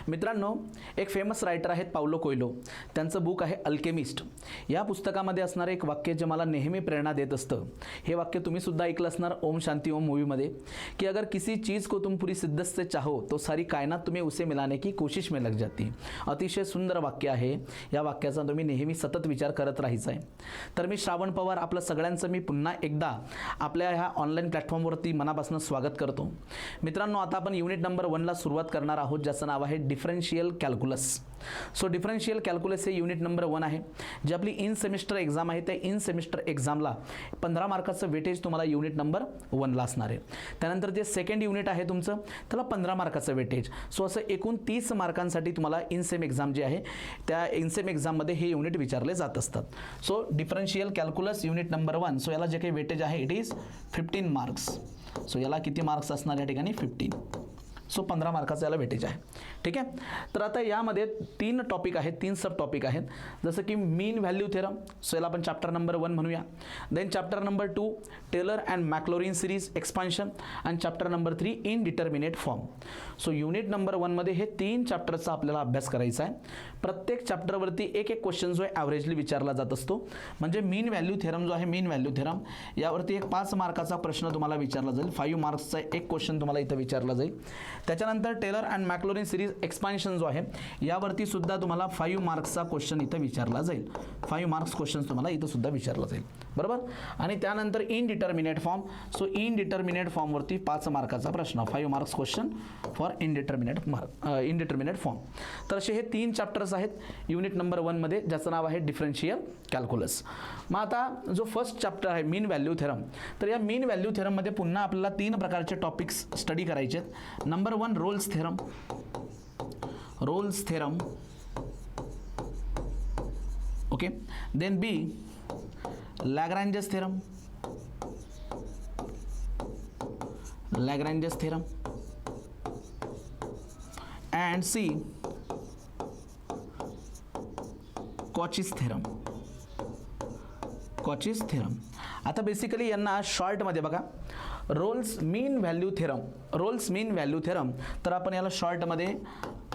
मित्रांनो, एक famous writer आहेत पाउलो कोएल्हो, त्यांचं बुक आहे अल्केमिस्ट. या पुस्तकामध्ये असणारं एक वाक्य जे मला नेहमी प्रेरणा देत असतं. हे वाक्य तुम्ही सुद्धा ऐकलं असणार ओम शांती ओम मूवीमध्ये, की अगर किसी चीज़ को तुम पूरी शिद्दत से चाहो तो सारी कायनात तुम्हें उसे मिलाने की कोशिश में लग जाती. अतिशय सुंदर वाक्य आहे. या वाक्याचा तुम्ही नेहमी सतत विचार करत राहायचा आहे. तर मी श्रावण पवार आपलं सगळ्यांचं मी पुन्हा एकदा आपल्या ह्या ऑनलाईन प्लॅटफॉर्मवरती मनापासून स्वागत करतो. मित्रांनो, आता आपण युनिट नंबर 1ला सुरुवात करणार आहोत, ज्याचं नाव आहे differential calculus. So differential calculus हे युनिट नंबर 1 आहे. जी आपली इन सेमिस्टर एक्झाम आहे त्या इन सेमिस्टर एक्झामला 15 मार्काचं वेटेज तुम्हाला युनिट नंबर 1ला असणार आहे. त्यानंतर जे सेकंड युनिट आहे तुमचं, त्याला 15 मार्काचं वेटेज. सो असं एकूण 30 मार्कांसाठी तुम्हाला इन सेम एक्झाम जी आहे त्या इन सेम एक्झाममध्ये हे युनिट विचारले जात असतात. So differential calculus unit number 1. So याला जे काही वेटेज आहे इट इज 15 मार्क्स. सो याला किती मार्क्स असणार या ठिकाणी 15. सो 15 मार्काचा याला वेटेज आहे. ठीक आहे. तर आता यामध्ये 3 टॉपिक आहेत, 3 सब टॉपिक आहेत. जसं की मीन व्हॅल्यू थेरम. सो याला आपण चॅप्टर नंबर 1 म्हणूया. Then chapter number 2 Taylor and Maclaurin series expansion आणि chapter number 3 indeterminate form. So unit number 1 मध्ये हे 3 चॅप्टरचा आपल्याला अभ्यास करायचा आहे. प्रत्येक चॅप्टरवरती एक क्वेश्चन जो आहे ॲव्हरेजली विचारला जात असतो. म्हणजे मीन व्हॅल्यू थेरम जो आहे, मीन व्हॅल्यू थेरम यावरती एक 5 मार्काचा प्रश्न तुम्हाला विचारला जाईल. 5 मार्क्सचा एक क्वेश्चन तुम्हाला इथं विचारला जाईल. त्याच्यानंतर teller and Maclaurin series expansion जो आहे यावरती सुद्धा तुम्हाला 5 मार्क्सचा क्वेश्चन इथं विचारला जाईल. 5 मार्क्स क्वेश्चन तुम्हाला इथं सुद्धा विचारला जाईल. बरोबर. आणि त्यानंतर इनडिटर्मिनेट फॉर्म. सो इनडिटर्मिनेट फॉर्मवरती 5 मार्काचा प्रश्न, 5 marks question for indeterminate form. तर असे हे 3 चॅप्टर्स आहेत युनिट नंबर 1 मध्ये, ज्याचं नाव आहे डिफरन्शियल कॅल्क्युलस. मग आता जो फर्स्ट चॅप्टर आहे मीन व्हॅल्यू थेरम, तर या मीन व्हॅल्यू थेरममध्ये पुन्हा आपल्याला 3 प्रकारचे टॉपिक्स स्टडी करायचे आहेत. Number 1 Rolle's theorem. Rolle's theorem. Okay. Then B Lagrange's theorem. Lagrange's theorem. And C Cauchy's theorem. Cauchy's theorem. आता बेसिकली यांना शॉर्टमध्ये बघा, Rolle's mean value theorem. Rolle's mean value theorem तर आपण याला शॉर्टमध्ये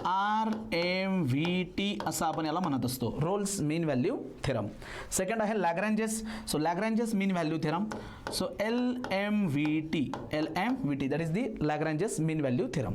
RMVT असं आपण याला म्हणत असतो, Rolle's mean value theorem. Second आहे Lagrange's. So Lagrange's mean value theorem. So LMVT. LMVT that is the Lagrange's mean value theorem.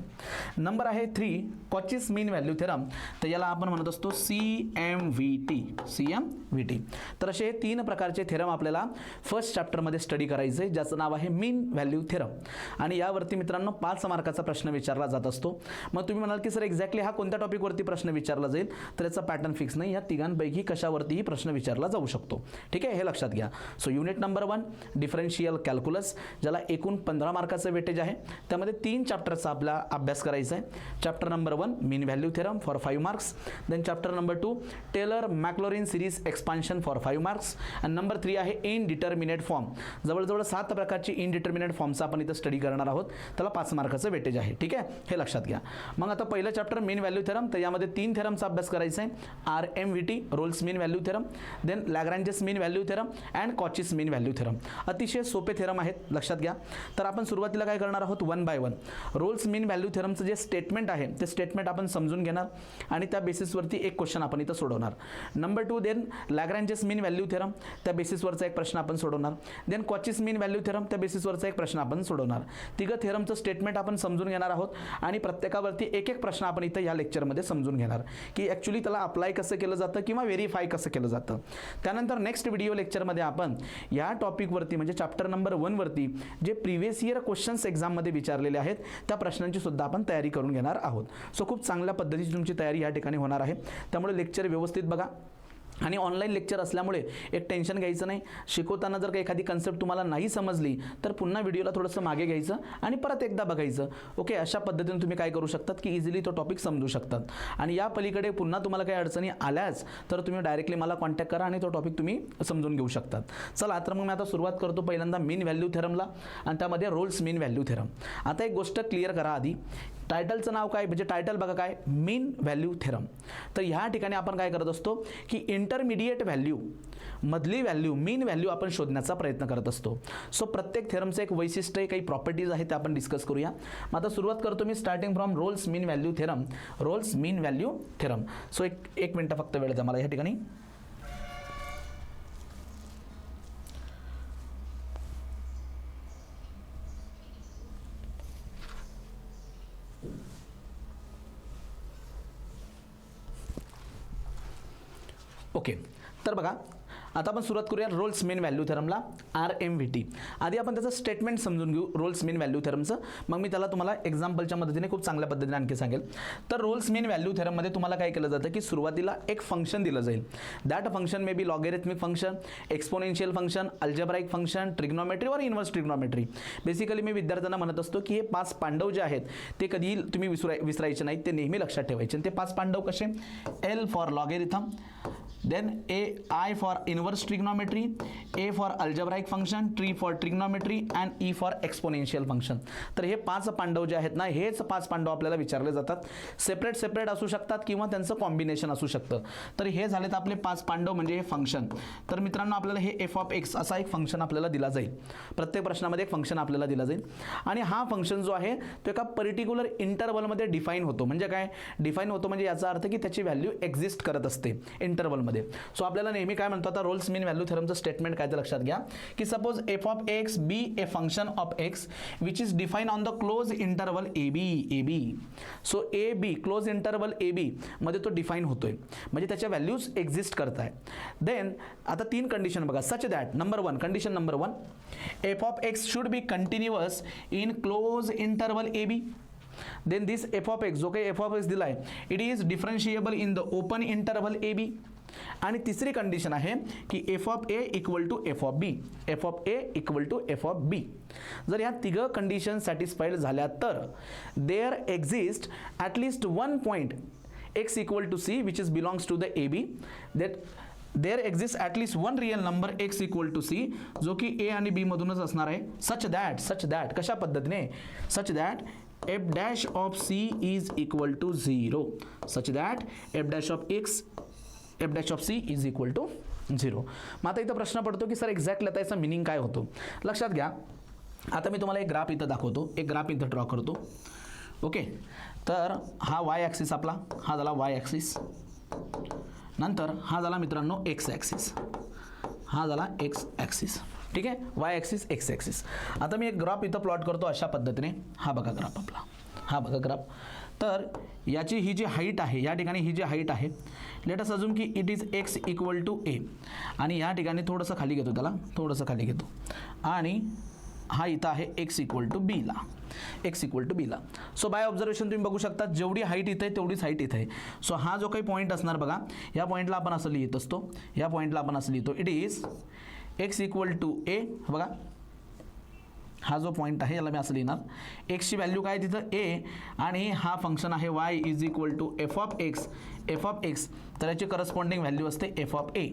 Number आहे 3 कॉचीस मीन व्हॅल्यू थेरम. तर याला आपण म्हणत असतो CMVT. CMVT. तर असे 3 प्रकारचे थेरम आपल्याला फर्स्ट चॅप्टरमध्ये स्टडी करायचे, ज्याचं नाव आहे मीन व्हॅल्यू थेरम. आणि यावरती मित्रांनो 5 मार्काचा प्रश्न विचारला जात असतो. मग तुम्ही म्हणाल की सर एक्झॅक्टली हा कोणत्या टॉपिकवरती प्रश्न विचारला जाईल, तर याचा पॅटर्न फिक्स नाही. या तिघांपैकी कशावरतीही प्रश्न विचारला जाऊ शकतो. ठीक आहे, हे लक्षात घ्या. So unit number 1 differential calculus, ज्याला एकूण 15 मार्काचं वेटेज आहे. त्यामध्ये 3 चॅप्टरचा आपला अभ्यास करायचा आहे. Chapter number 1 mean value theorem for 5 marks. Then chapter number 2 Taylor Maclaurin series expansion for 5 marks. आणि नंबर 3 आहे इनडिटर्मिनेट फॉर्म. जवळजवळ 7 प्रकारची इनडिटर्मिनेट फॉर्मचा आपण इथं स्टडी करणार आहोत. त्याला 5 मार्काचं वेटेज आहे. ठीक आहे, हे लक्षात घ्या. मग आता पहिलं चॅप्टर मीन व्हॅल्यू थेरम, तर यामध्ये 3 थेरमचा अभ्यास करायचा आहे. RMVT Rolle's mean value theorem, then Lagrange's mean value theorem and Cauchy's mean value theorem. अतिशय सोपे थेरम आहेत, लक्षात घ्या. तर आपण सुरुवातीला काय करणार आहोत, 1 बाय 1 रोल्स मीन व्हॅल्यू थेरमचं जे स्टेटमेंट आहे ते स्टेटमेंट आपण समजून घेणार आणि त्या बेसिसवरती एक क्वेश्चन आपण इथं सोडवणार. Number 2 then Lagrange's mean value theorem, त्या बेसिसवरचा एक प्रश्न आपण सोडवणार. देन कॉचीस मीन व्हॅल्यू थेरम, त्या बेसिसवरचा एक प्रश्न आपण सोडवणार. तिघं थेरमचं स्टेटमेंट आपण समजून घेणार आहोत आणि प्रत्येकावरती एक प्रश्न आपण इथं या लेक्चरमध्ये समजून घेणार की ॲक्च्युली त्याला अप्लाय कसं केलं जातं किंवा व्हेरीफाय कसं केलं जातं. त्यानंतर नेक्स्ट व्हिडिओ लेक्चरमध्ये आपण या टॉपिकवरती म्हणजे चॅप्टर नंबर 1 वरती जे प्रिव्हियस इयर क्वेश्चन्स एक्झाममध्ये विचारलेले आहेत त्या प्रश्नांची सुद्धा आपण तयारी करून घेणार आहोत. सो खूप चांगल्या पद्धतीची तुमची तयारी या ठिकाणी होणार आहे. त्यामुळे लेक्चर व्यवस्थित बघा. आणि ऑनलाईन लेक्चर असल्यामुळे एक टेन्शन घ्यायचं नाही. शिकवताना जर काही एखादी कन्सेप्ट तुम्हाला नाही समजली तर पुन्हा व्हिडिओला थोडंसं मागे घ्यायचं आणि परत एकदा बघायचं. ओके, अशा पद्धतीने तुम्ही काय करू शकतात की इझिली तो टॉपिक समजू शकतात. आणि या पलीकडे पुन्हा तुम्हाला काही अडचणी आल्याच तर तुम्ही डायरेक्टली मला कॉन्टॅक्ट करा आणि तो टॉपिक तुम्ही समजून घेऊ शकतात. चला, तर मग मी आता सुरुवात करतो पहिल्यांदा मीन व्हॅल्यू थेरमला आणि त्यामध्ये रोल्स मीन व्हॅल्यू थेरम. आता एक गोष्ट क्लिअर करा आधी टायटलचं नाव काय, म्हणजे टायटल बघा काय, मीन व्हॅल्यू थेरम. तर ह्या ठिकाणी आपण काय करत असतो की इंटरमिडिएट व्हॅल्यू मधली व्हॅल्यू मीन व्हॅल्यू आपण शोधण्याचा प्रयत्न करत असतो. सो प्रत्येक थेरमचं एक वैशिष्ट्य आहे, काही प्रॉपर्टीज आहेत ते आपण डिस्कस करूया. मग आता सुरुवात करतो मी starting from Rolle's mean value theorem. Rolle's mean value theorem. So एक मिनटं फक्त वेळ द्या मला या ठिकाणी. ओके, तर बघा आता आपण सुरुवात करूया रोल्स मीन व्हॅल्यू थेरमला, RMVT. आधी आपण त्याचं स्टेटमेंट समजून घेऊ रोल्स मीन व्हॅल्यू थेरमचं, मग मी त्याला तुम्हाला एक्झाम्पलच्या मदतीने खूप चांगल्या पद्धतीने आणखी सांगेल. तर रोल्स मीन व्हॅल्यू थेरममध्ये तुम्हाला काय केलं जातं की सुरुवातीला एक फंक्शन दिलं जाईल. That function may be logarithmic function, exponential function, algebraic function, trigonometry और इन्व्हर्स ट्रिग्नोमेट्री. बेसिकली मी विद्यार्थ्यांना म्हणत असतो की हे 5 पांडव जे आहेत ते कधी तुम्ही विसरायचे नाहीत, ते नेहमी लक्षात ठेवायचे. आणि ते 5 पांडव कसे, L for logarithm, then I for inverse trigonometry, A for algebraic function, T for trigonometry and E for exponential function. तर हे 5 पांडव जे आहेत ना, हेच 5 पांडव आपल्याला विचारले जातात. सेपरेट असू शकतात किंवा त्यांचं कॉम्बिनेशन असू शकतं. तर हे झालेत आपले 5 पांडव म्हणजे हे फंक्शन. तर मित्रांनो आपल्याला हे f(x) असा एक फंक्शन आपल्याला दिला जाईल. प्रत्येक प्रश्नामध्ये एक फंक्शन आपल्याला दिला जाईल आणि हा फंक्शन जो आहे तो एका पर्टिक्युलर इंटरवलमध्ये डिफाईन होतो. म्हणजे काय डिफाईन होतो, म्हणजे याचा अर्थ की त्याची व्हॅल्यू एक्झिस्ट करत असते इंटरवलमध्ये. सो आपल्याला नेहमी काय म्हणतो, आता रोल्स मीन व्हॅल्यू थेरमचं स्टेटमेंट काय ते लक्षात घ्या की suppose f(x) be a function of x which is define on the close interval AB. So AB close interval AB मध्ये तो डिफाईन होतोय, म्हणजे त्याच्या व्हॅल्यूज एक्झिस्ट करत आहे. देन आता 3 कंडिशन बघा. Such that number 1, condition number 1, f(x) should be continuous in close interval AB. Then this f(x) जो काही f(x) दिला आहे it is differentiable in the open interval AB. आणि तिसरी कंडिशन आहे की f(a) equal to f(b). f(a) equal to f(b). जर ह्या 3 कंडिशन सॅटिस्फाईड झाल्या तर there exist at least 1 point x equal to c which is belongs to the AB. That there exist at least 1 real number x equal to c जो की a आणि b मधूनच असणार आहे. सच दॅट कशा पद्धतीने, सच that f dash of c is equal to 0, such that f dash of c is equal to 0. मग आता इथं प्रश्न पडतो की सर एक्झॅक्टली आता याचा मिनिंग काय होतो. लक्षात घ्या, आता मी तुम्हाला एक ग्राफ इथं दाखवतो, एक ग्राफ इथं ड्रॉ करतो. ओके, तर हा y ॲक्सिस आपला, हा झाला y ॲक्सिस, नंतर हा झाला मित्रांनो x ॲक्सिस, हा झाला x ॲक्सिस. ठीक आहे, y ॲक्सिस x ॲक्सिस. आता मी एक ग्राफ इथं प्लॉट करतो अशा पद्धतीने. हा बघा ग्राफ आपला, हा बघा ग्राफ. तर याची ही जी हाईट आहे, या ठिकाणी ही जी हाईट आहे, लेट अस अजूम की it is x equal to a. आणि या ठिकाणी थोडंसं खाली घेतो, त्याला थोडंसं खाली घेतो आणि हा इथं आहे x इक्वल टू b ला, x इक्वल टू b ला. सो बाय ऑब्झर्वेशन तुम्ही बघू शकता जेवढी हाईट इथे आहे तेवढीच हाईट इथे आहे. सो हा जो काही पॉईंट असणार बघा, या पॉईंटला आपण असं लिहित असतो, या पॉईंटला आपण असं लिहितो it is x equal to a. बघा हा जो पॉईंट आहे याला मी असं लिहिणार, एक्सची व्हॅल्यू काय तिथं a आणि हा फंक्शन आहे y is equal to f(x). तर याची करस्पॉन्डिंग व्हॅल्यू असते f ऑफ a.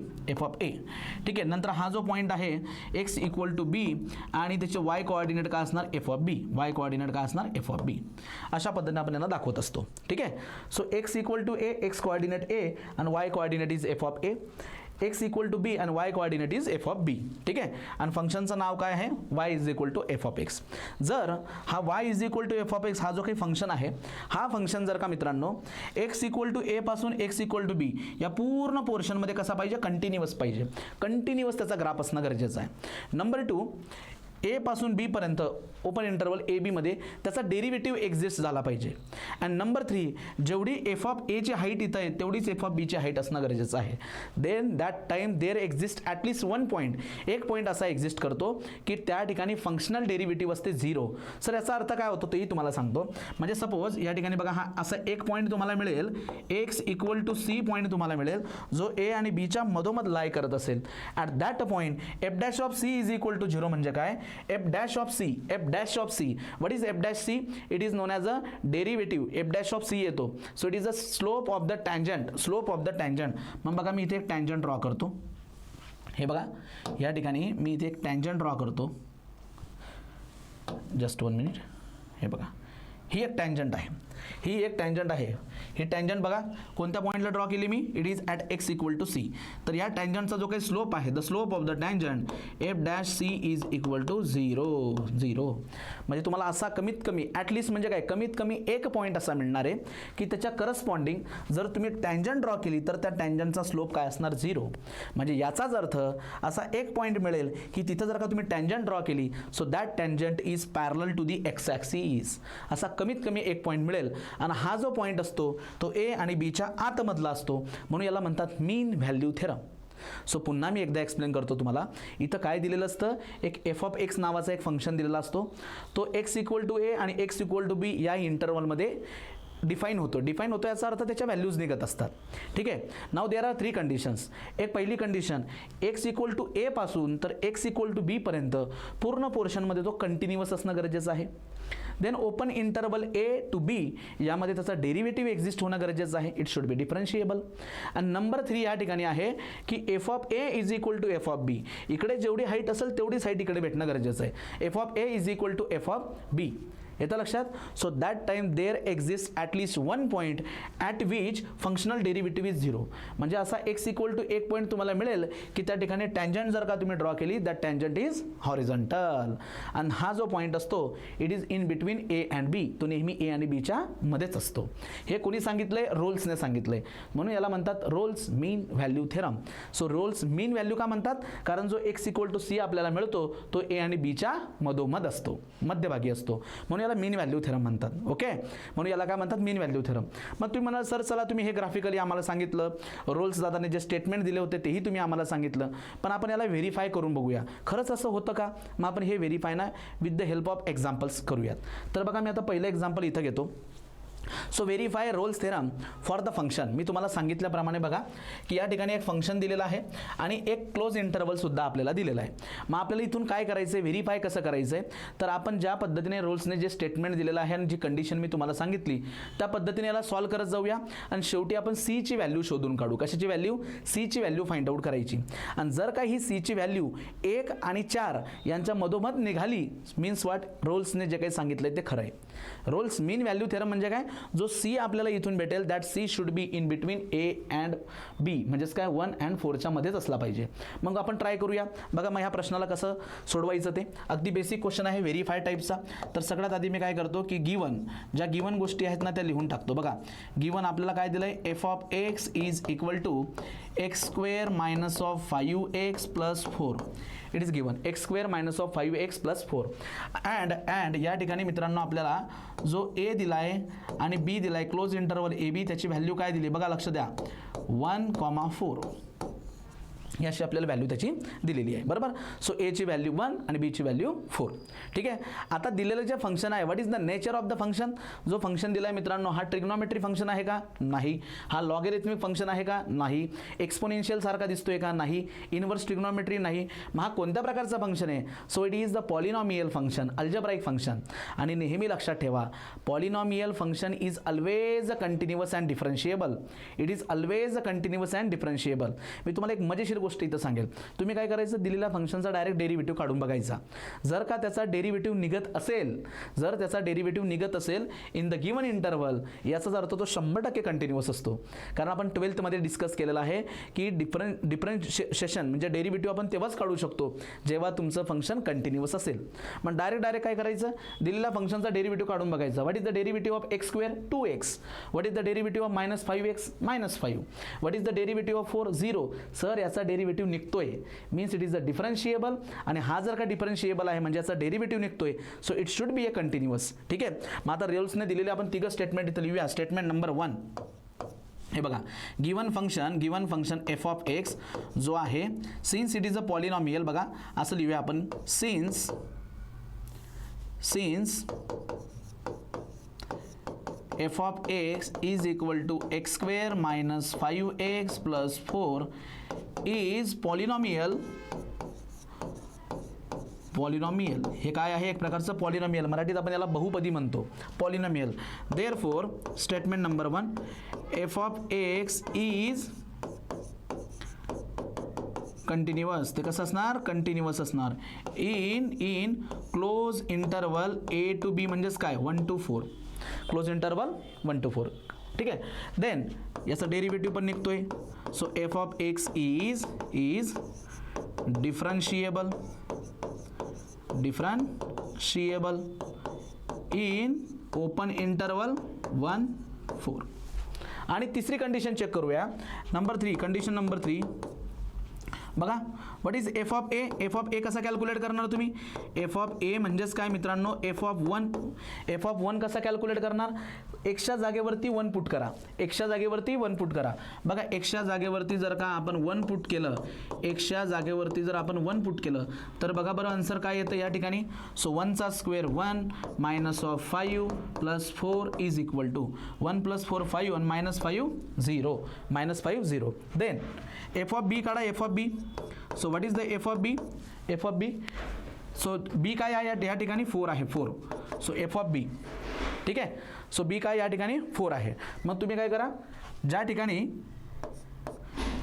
ठीक आहे, नंतर हा जो पॉईंट आहे x इक्वल टू b आणि त्याचे y कोऑर्डिनेट काय असणार f of b, y coordinate काय असणार f ऑफ b. अशा पद्धतीने आपण यांना दाखवत असतो. ठीक आहे, so x equal to a, x coordinate a आणि y coordinate is f of a. x equal to b आणि y coordinate is f of b. ठीक आहे, आणि फंक्शनचं नाव काय आहे y is equal to f of x. जर हा y is equal to f of x हा जो काही फंक्शन आहे, हा फंक्शन जर का मित्रांनो x इक्वल टू a पासून x इक्वल टू b या पूर्ण पोर्शनमध्ये कसा पाहिजे, कंटिन्युअस पाहिजे. कंटिन्युअस त्याचा ग्राफ असणं गरजेचं आहे. नंबर 2, ए पासून बी पर्यंत ओपन इंटरवल ए बी मध्ये त्याचा डेरिव्हेटिव्ह एक्झिस्ट झाला पाहिजे. अँड नंबर 3, जेवढी एफ ऑफ ए ची हाईट इथं आहे तेवढीच एफ ऑफ बी ची हाईट असणं गरजेचं आहे. Then that time there exist at least 1 point, एक पॉईंट असा एक्झिस्ट करतो की त्या ठिकाणी फंक्शनल डेरिव्हेटिव्ह असते 0. सर याचा अर्थ काय होतो तेही तुम्हाला सांगतो. म्हणजे सपोज या ठिकाणी बघा हा असा एक पॉईंट तुम्हाला मिळेल, x equal to c point तुम्हाला मिळेल जो ए आणि बीच्या मधोमध लाय करत असेल. At that point F dash of C is equal to 0 म्हणजे काय, F dash of C, F dash of C, what is F dash C, it is known as a derivative. F dash of C येतो, so it is a slope of the tangent, slope of the tangent. मग बघा मी इथे एक tangent draw करतो. हे बघा या ठिकाणी मी इथे एक टँजंट ड्रॉ करतो. Just 1 minute. हे बघा ही एक टँजंट आहे, ही एक टँजंट आहे. ही टँजंट बघा कोणत्या पॉईंटला ड्रॉ केली मी, it is at X equal to C. तर या टँजंटचा जो काही स्लोप आहे, the slope of the tangent F dash C is equal to 0. म्हणजे तुम्हाला असा कमीत कमी ॲटलिस्ट म्हणजे काय, कमीत कमी एक पॉईंट असा मिळणार आहे की त्याच्या करस्पॉन्डिंग जर तुम्ही टँजंट ड्रॉ केली तर त्या टँजंटचा स्लोप काय असणार, 0. म्हणजे याचाच अर्थ असा एक पॉईंट मिळेल की तिथं जर का तुम्ही टँजंट ड्रॉ केली, so that tangent is parallel to the x axis. असा कमीत कमी एक पॉईंट मिळेल आणि हा जो पॉईंट असतो तो ए आणि बीच्या आतमधला असतो, म्हणून याला म्हणतात मीन व्हॅल्यू थेरम. सो पुन्हा मी एकदा एक्सप्लेन करतो तुम्हाला. इथं काय दिलेलं असतं, एक एफ ऑफ एक्स नावाचा एक फंक्शन दिलेला असतो, तो एक्स इक्वल टू ए आणि एक्स इक्वल टू बी या इंटरवलमध्ये डिफाईन होतो याचा अर्थ त्याच्या व्हॅल्यूज निघत असतात. ठीक आहे. नाव देअर आर 3 कंडिशन्स. एक पहिली कंडिशन, एक्स इक्वल टू ए पासून तर एक्स इक्वल टू बी पर्यंत पूर्ण पोर्शनमध्ये तो कंटिन्युअस असणं गरजेचं आहे. Then open interval A to B यामध्ये त्याचा डेरिव्हेटिव्ह एक्झिस्ट होणं गरजेचं आहे, इट शुड बी डिफरन्शिएबल. आणि नंबर 3 या ठिकाणी आहे की F of A is equal to F of B. इकडे जेवढी हाईट असेल तेवढीच हाईट इकडे भेटणं गरजेचं आहे. F of A is equal to F of B. येतं लक्षात. So that time there exist at least one point at which functional derivative is 0. म्हणजे असा एक्स इक्वल टू एक पॉईंट तुम्हाला मिळेल की त्या ठिकाणी टँजंट जर का तुम्ही ड्रॉ केली, दॅट टँजंट इज हॉरिझॉन्टल. आणि हा जो पॉईंट असतो it is in between A and B. तो नेहमी ए आणि बीच्या मध्येच असतो. हे कोणी सांगितलंय, रोल्सने सांगितलंय. म्हणून याला म्हणतात Rolls mean value theorem. So Rolls mean value का म्हणतात, कारण जो एक्स इक्वल टू सी आपल्याला मिळतो तो ए आणि बीच्या मधोमध असतो, मध्यभागी असतो, म्हणून मीन व्हॅल्यू थेरम म्हणतात. ओके. म्हणून याला काय म्हणतात, मीन व्हॅल्यू थेरम. मग तुम्ही म्हणाल सर चला तुम्ही हे ग्राफिकली आम्हाला सांगितलं, रोल्स दादाने जे स्टेटमेंट दिले होते तेही तुम्ही आम्हाला सांगितलं, पण आपण याला व्हेरीफाय करून बघूया खरंच असं होतं का. मग आपण हे व्हेरीफाय ना with the help of examples करूयात. तर बघा मी आता पहिलं एक्झाम्पल इथं घेतो. So verify Rolle's theorem for the function. मी तुम्हाला सांगितल्याप्रमाणे बघा की या ठिकाणी एक फंक्शन दिलेलं आहे आणि एक क्लोज इंटरवल सुद्धा आपल्याला दिलेला आहे. मग आपल्याला इथून काय करायचं आहे, व्हेरीफाय कसं करायचं आहे, तर आपण ज्या पद्धतीने रोल्सने जे स्टेटमेंट दिलेलं आहे आणि जी कंडिशन मी तुम्हाला सांगितली त्या पद्धतीने याला सॉल्व्ह करत जाऊया आणि शेवटी आपण सी ची व्हॅल्यू शोधून काढू. कशाची व्हॅल्यू, सी ची व्हॅल्यू फाइंड आउट करायची. आणि जर का ही सी ची व्हॅल्यू 1 आणि 4 यांच्या मधोमध निघाली, मीन्स व्हॉट, रोल्सने जे काही सांगितलंय ते खरं आहे. रोल्स मीन व्हॅल्यू थेरम म्हणजे काय, जो सी आपल्याला इथून भेटेल that c should be in between A and b, म्हणजेच काय 1 and 4च्या मध्येच असला पाहिजे. मग आपण ट्राय करूया. बघा मग ह्या प्रश्नाला कसं सोडवायचं ते अगदी बेसिक क्वेश्चन आहे व्हेरीफाय टाईपचा. तर सगळ्यात आधी मी काय करतो की ज्या गिवन गोष्टी आहेत ना त्या लिहून टाकतो. बघा गिवन आपल्याला काय दिलंय, f of x is equal to x square minus of 5x plus 4. It is given x square minus of 5x plus 4. And या ठिकाणी मित्रांनो आपल्याला जो ए दिलाय आणि बी दिलाय, क्लोज इंटरवल ए बी, त्याची व्हॅल्यू काय दिली बघा, लक्ष द्या, 1,4 ही अशी आपल्याला व्हॅल्यू त्याची दिलेली आहे. बरोबर. सो ए ची व्हॅल्यू 1 आणि बी ची व्हॅल्यू 4. ठीक आहे. आता दिलेलं जे फंक्शन आहे, what is the nature of the function. जो फंक्शन दिलाय मित्रांनो हा ट्रिग्नोमेट्री फंक्शन आहे का, नाही. हा लॉगॅरिथमिक फंक्शन आहे का, नाही. एक्सपोनेन्शियल सारखा दिसतोय का, नाही. इनवर्स ट्रिग्नोमेट्री, नाही. मग हा कोणत्या प्रकारचा फंक्शन आहे, so it is the polynomial function, algebraic function. आणि नेहमी लक्षात ठेवा, polynomial function is always a continuous and differentiable. It is always a continuous and differentiable. मी तुम्हाला एक मजेशीर गोष्ट इथं सांगेल. तुम्ही काय करायचं, दिलेल्या फंक्शनचा डायरेक्ट डेरिव्हेटिव्ह काढून बघायचा. जर का त्याचा डेरिव्हेटिव्ह निघत असेल, इन द गिवन इंटरवल, याचाच अर्थ तो 100% कंटिन्युअस असतो. कारण आपण 12th मध्ये डिस्कस केलेला आहे की डिफरन्शिएशन म्हणजे डेरिव्हेटिव्ह आपण तेव्हाच काढू शकतो जेव्हा तुमचं फंक्शन कंटिन्युअस असेल. मग डायरेक्ट काय करायचं, दिलेल्या फंक्शनचा डेरिव्हेटिव्ह काढून बघायचा. What is the derivative of x square, 2x. What is the derivative of minus 5x, -5. What is the derivative of 4, 0. Sir याचा डेरिव्हेटिव्ह निघतोय, means it is a differentiable. आणि हा जर का डिफरन्शिएबल आहे म्हणजे याचा डेरिव्हेटिव्ह निघतोय, so it should be a continuous. ठीक आहे. मग आता रोल्सने दिलेले आपण 3 स्टेटमेंट इथं लिहूया. स्टेटमेंट नंबर 1, हे बघा, given function f of x जो आहे, since it is a polynomial, बघा असं लिहूया आपण, since f of x is equal to x square minus 5x plus 4 is polynomial. हे काय आहे, एक प्रकारचं पॉलिनॉमियल. मराठीत आपण याला बहुपदी म्हणतो, polynomial. Therefore statement number 1, f of x is continuous. ते कसं असणार, कंटिन्युअस असणार in close interval A to b, म्हणजेच काय 1 to 4. Close interval 1 to 4. ठीक आहे. देन याचा डेरिव्हेटिव्ह पण निघतोय. So f of x is differentiable in open interval 1 4. आणि तिसरी कंडिशन चेक करूया. कंडिशन नंबर 3 बघा. What is f of a. F of a कसा कॅल्क्युलेट करणार तुम्ही. एफ ऑफ ए म्हणजेच काय मित्रांनो, एफ ऑफ वन कसा कॅल्क्युलेट करणार. एक्सच्या जागेवरती 1 पुट करा. एक्सच्या जागेवरती 1 पुट करा. बघा एक्सच्या जागेवरती जर का आपण 1 पुट केलं, एक्सच्या जागेवरती जर आपण 1 पुट केलं तर बघा बरं आन्सर काय येतं या ठिकाणी. सो 1चा square 1 minus of 5 plus 4 is equal to 1 plus 4 5 आणि minus 5 0. Then f of b काढा. F of b. So what is the f of b. F of b. So b काय आहे या ठिकाणी 4 आहे 4. So f of b. ठीक आहे. So b काय या ठिकाणी 4 आहे. मग तुम्ही काय करा, ज्या ठिकाणी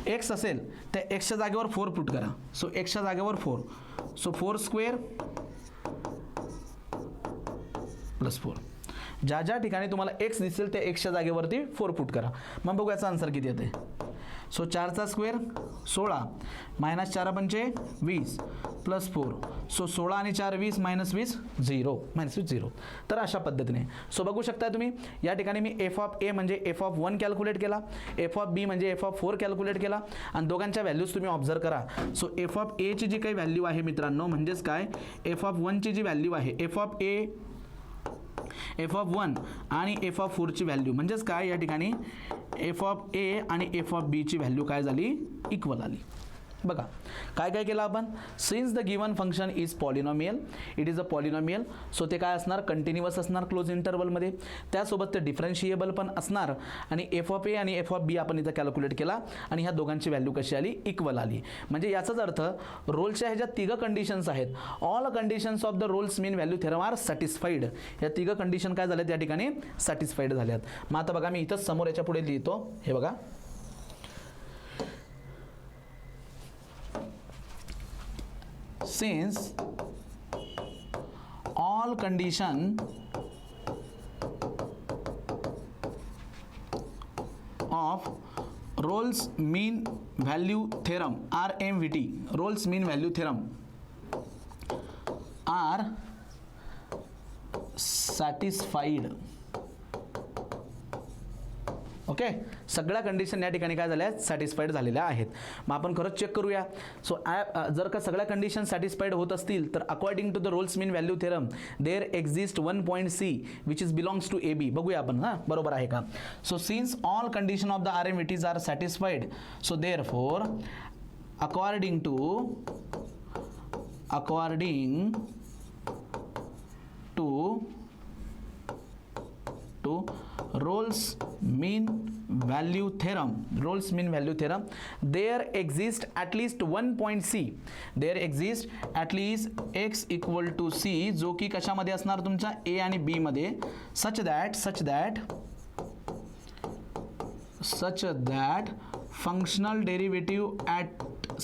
एक्स असेल त्या एक्सच्या जागेवर 4 पुट करा. सो एक्सच्या जागेवर 4. So 4 square plus 4. ज्या ठिकाणी तुम्हाला एक्स दिसेल त्या एक्सच्या जागेवरती 4 पुट करा. मग बघू याचा आन्सर किती येते. सो 4चा स्क्वेअर 16 मायनस 4 पंचे 20 प्लस 4. सो 16 आणि 4 20 मायनस 20 0. तर अशा पद्धतीने सो बघू शकता तुम्ही या ठिकाणी मी एफ ऑफ ए म्हणजे एफ ऑफ 1 कॅल्क्युलेट केला, एफ ऑफ बी म्हणजे एफ ऑफ 4 कॅल्क्युलेट केला आणि दोघांच्या व्हॅल्यूज तुम्ही ऑब्झर्व करा. सो एफ ऑफ एची जी काही व्हॅल्यू आहे मित्रांनो म्हणजेच काय एफ ऑफ 1ची जी व्हॅल्यू आहे F of a f of 1 आणि एफ ऑफ 4ची व्हॅल्यू म्हणजेच काय या ठिकाणी एफ ऑफ ए आणि एफ ऑफ बीची व्हॅल्यू काय झाली इक्वल आली. बघा काय काय केलं आपण. Since the given function is polynomial, it is a polynomial. So ते काय असणार कंटिन्युअस असणार क्लोज इंटरवलमध्ये. त्यासोबत ते डिफरन्शिएबल पण असणार आणि एफ ऑफ ए आणि एफ ऑफ बी आपण इथं कॅल्क्युलेट केला आणि ह्या दोघांची व्हॅल्यू कशी आली इक्वल आली. म्हणजे याचाच अर्थ रोल्सच्या ह्या ज्या 3 कंडिशन्स आहेत all conditions of the Rolle's mean value theorem are satisfied. या 3 कंडिशन काय झाल्यात या ठिकाणी सॅटिस्फाईड झाल्यात. मग आता बघा मी इथंच समोर याच्या पुढे लिहितो. हे बघा since all condition of Rolle's mean value theorem RMVT Rolle's mean value theorem are satisfied. Okay सगळ्या कंडिशन या ठिकाणी काय झाल्या सॅटिस्फाईड झालेल्या आहेत. मग आपण खरंच चेक करूया. सो जर का सगळ्या कंडिशन सॅटिस्फाईड होत असतील तर according to the Rolle's mean value theorem there exist 1 point c which is belongs to A B. बघूया आपण बरोबर आहे का. So since all condition of the RMVTs are satisfied so therefore according to Rolle's mean value theorem there exists at least 1 point C. There exists at least x equal to C जो की कशामध्ये असणार तुमचा A आणि B मध्ये such that functional derivative at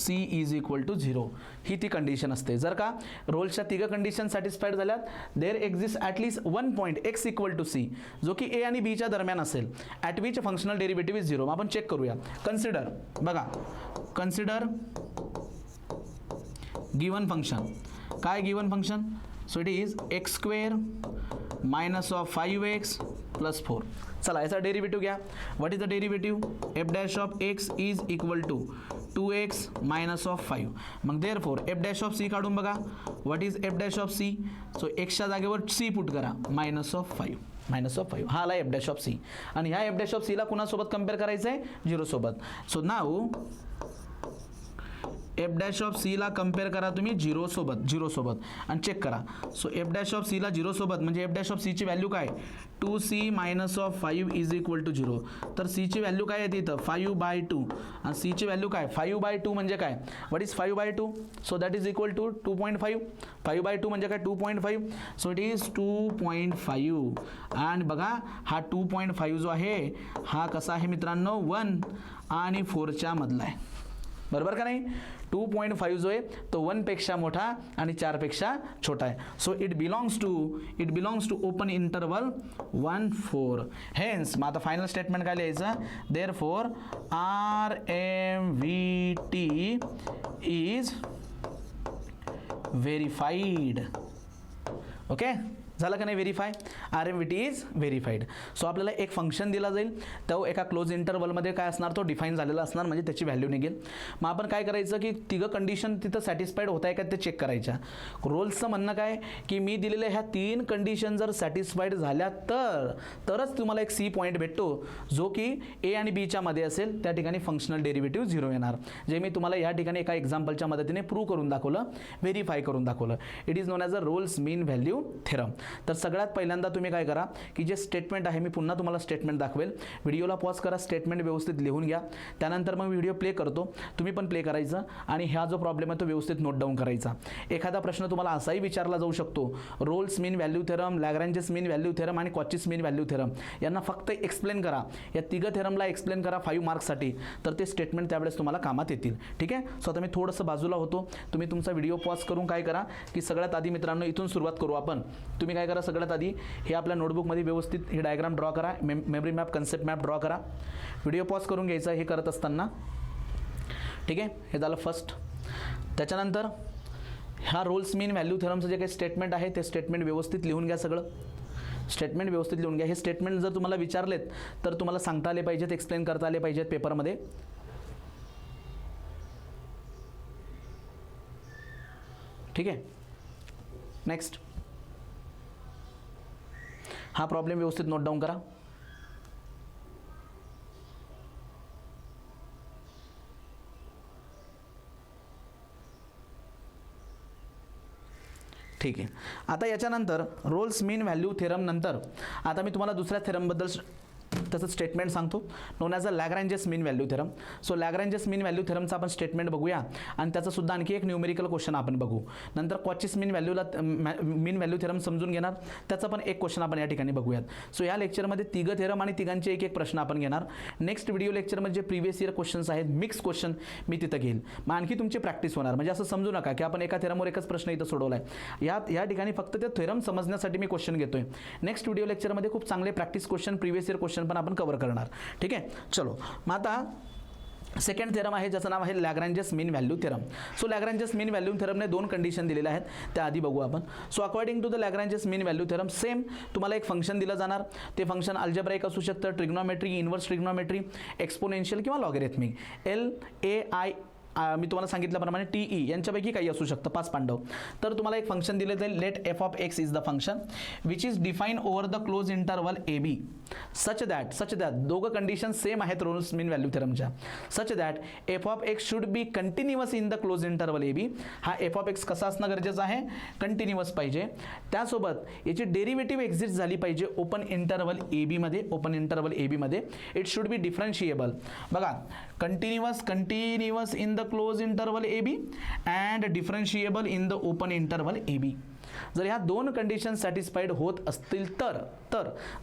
C is equal to 0. ही ती condition असते. जर का रोल्सच्या 3 कंडिशन सॅटिस्फाईड झाल्यात there exist at least 1 point x equal to c जो की ए आणि बीच्या दरम्यान असेल at which functional derivative is 0. आपण चेक करूया. Consider given function. काय given function. So it is x square minus of 5x plus 4. चला याचा डेरिव्हेटिव्ह घ्या. What is the derivative F dash of x is equal to 2x minus of 5. मग therefore f dash of c काढून बघा. What is F dash of c. So एक्सच्या जागेवर c put करा minus of 5. हा आला F dash of c आणि ह्या एफ डॅश ऑफ सीला कुणासोबत कम्पेअर करायचं आहे 0 सोबत. So now F dash of सीला कम्पेअर करा तुम्ही 0 सोबत आणि चेक करा. सो एफ डॅश ऑफ सीला 0 सोबत म्हणजे एफ डॅश ऑफ सीची व्हॅल्यू काय 2c minus of 5 is equal to 0. तर सीची व्हॅल्यू काय येते इथं 5/2 आणि सीची व्हॅल्यू काय 5/2 म्हणजे काय what is 5/2. So that is equal to 2.5. 5/2 म्हणजे काय 2.5. सो इट इज 2.5 आणि बघा हा 2.5 जो आहे हा कसा आहे मित्रांनो 1 आणि 4च्या मधला आहे. बरोबर का नाही. 2.5 जो आहे तो 1 पेक्षा मोठा आणि 4 पेक्षा छोटा आहे. So it belongs to open interval 1 4. Hence मग आता फायनल स्टेटमेंट काय लिहायचं, therefore RMVT is verified. Okay, झालं का नाही verify. RMVT is verified. So आपल्याला एक फंक्शन दिला जाईल, तो एका क्लोज इंटरवलमध्ये काय असणार, तो डिफाईन झालेला असणार, म्हणजे त्याची व्हॅल्यू निघेल. मग आपण काय करायचं की तिघं कंडिशन तिथं सॅटिस्फाईड होत आहे का ते चेक करायच्या. रोल्सचं म्हणणं काय की मी दिलेल्या ह्या 3 कंडिशन जर सॅटिस्फाईड झाल्या तरच तुम्हाला एक C पॉईंट भेटतो, जो की A आणि Bच्या मध्ये असेल. त्या ठिकाणी फंक्शनल डेरिव्हेटिव्ह 0 येणार, जे मी तुम्हाला या ठिकाणी एका एक्झाम्पलच्या मदतीने प्रूव्ह करून दाखवलं, व्हेरीफाय करून दाखवलं. It is known as a Rolle's mean value theorem. तर सगळ्यात पहिल्यांदा तुम्ही काय करा की जे स्टेटमेंट आहे, मी पुन्हा तुम्हाला स्टेटमेंट दाखवेल, व्हिडिओला पॉज करा, स्टेटमेंट व्यवस्थित लिहून घ्या. त्यानंतर मग व्हिडिओ प्ले करतो, तुम्ही पण प्ले करायचं आणि हा जो प्रॉब्लेम आहे तो व्यवस्थित नोट डाऊन करायचा. एखादा प्रश्न तुम्हाला असाही विचारला जाऊ शकतो, Rolls mean value theorem, लॅग्रेंजेस mean value theorem आणि कॉचीस मीन व्हॅल्यू थेरम यांना फक्त एक्सप्लेन करा, या तिघं थेरमला एक्सप्लेन करा 5 मार्क्ससाठी, तर ते स्टेटमेंट त्यावेळेस तुम्हाला कामात येतील. ठीक आहे. सो आता मी थोडंसं बाजूला होतो, तुम्ही तुमचा व्हिडिओ पॉज करून काय करा की सगळ्यात आधी मित्रांनो इथून सुरुवात करू आपण. तुम्ही काय करा, सगळ्यात आधी हे आपल्या नोटबुकमध्ये व्यवस्थित हे डायग्राम ड्रॉ करा, memory map, concept map draw करा. व्हिडिओ पॉज करून घ्यायचा हे करत असताना. ठीक आहे, हे झालं फर्स्ट. त्याच्यानंतर ह्या रोल्स मीन व्हॅल्यू थेरमचं जे काही स्टेटमेंट आहे ते स्टेटमेंट व्यवस्थित लिहून घ्या. सगळं स्टेटमेंट व्यवस्थित लिहून घ्या. हे स्टेटमेंट जर तुम्हाला विचारलेत तर तुम्हाला सांगता आले पाहिजेत, एक्सप्लेन करता आले पाहिजेत पेपरमध्ये. ठीक आहे. नेक्स्ट, हा प्रॉब्लेम व्यवस्थित नोट डाऊन करा. ठीक आहे. आता याच्यानंतर रोल्स मीन व्हॅल्यू थेरम नंतर आता मी तुम्हाला दुसऱ्या थेरमबद्दल त्याचं स्टेटमेंट सांगतो, known as a Lagrange's mean value theorem. So Lagrange's mean value थेरमचा आपण स्टेटमेंट बघूया आणि त्याचा सुद्धा आणखी एक न्यूमेरिकल क्वेश्चन आपण बघू. नंतर कॉचीस मीन व्हॅल्यू थेरम समजून घेणार, त्याचा पण एक क्वेश्चन आपण या ठिकाणी बघूयात. सो या लेक्चरमध्ये तिघं थेरम आणि तिघांचे एक एक प्रश्न आपण घेणार. नेक्स्ट व्हिडिओ लेक्चरमध्ये जे प्रिव्हियस इयर क्वेश्चन्स आहेत, मिक्स क्वेश्चन मी तिथं घेईल. मग आणखी तुमची प्रॅक्टिस होणार, म्हणजे असं समजू नका की आपण एका थेरमवर एकच प्रश्न इथं सोडवला आहे. या ठिकाणी फक्त ते थेरम समजण्यासाठी मी क्वेश्चन घेतोय. नेक्स्ट व्हिडिओ लेक्चरमध्ये खूप चांगले practice question, previous year question पण आपण कव्हर करणार. ठीक आहे. चलो, मग आता सेकंड थेरम आहे ज्याचं नाव आहे Lagrange's mean value theorem. So Lagrange's mean value थेरमने 2 कंडिशन दिलेल्या आहेत, त्या आधी बघू आपण. So according to the Lagrange's mean value theorem, same तुम्हाला एक फंक्शन दिलं जाणार. ते फंक्शन अल्जेब्राइक असू शकतं, ट्रिग्नोमेट्री, इन्व्हर्स ट्रिग्नोमेट्री, एक्सपोनेन्शियल किंवा लॉगॅरिथमिक. LAI मी तुम्हाला सांगितल्याप्रमाणे TE यांच्यापैकी काही असू शकतं, 5 पांडव. तर तुम्हाला एक फंक्शन दिले जाईल, let f of x is the function which is define over the close interval AB such that दोघं कंडिशन सेम आहेत रोल्स मीन व्हॅल्यू थेरमच्या. Such that f of x should be continuous in the close interval AB. हा f of x कसा असणं गरजेचं आहे, continuous पाहिजे. त्यासोबत याची डेरिव्हेटिव्ह एक्झिस्ट झाली पाहिजे ओपन इंटरवल AB मध्ये. It should be differentiable. बघा, continuous in the close interval AB and differentiable in the open interval AB. जर ह्या 2 कंडिशन सॅटिस्फाईड होत असतील तर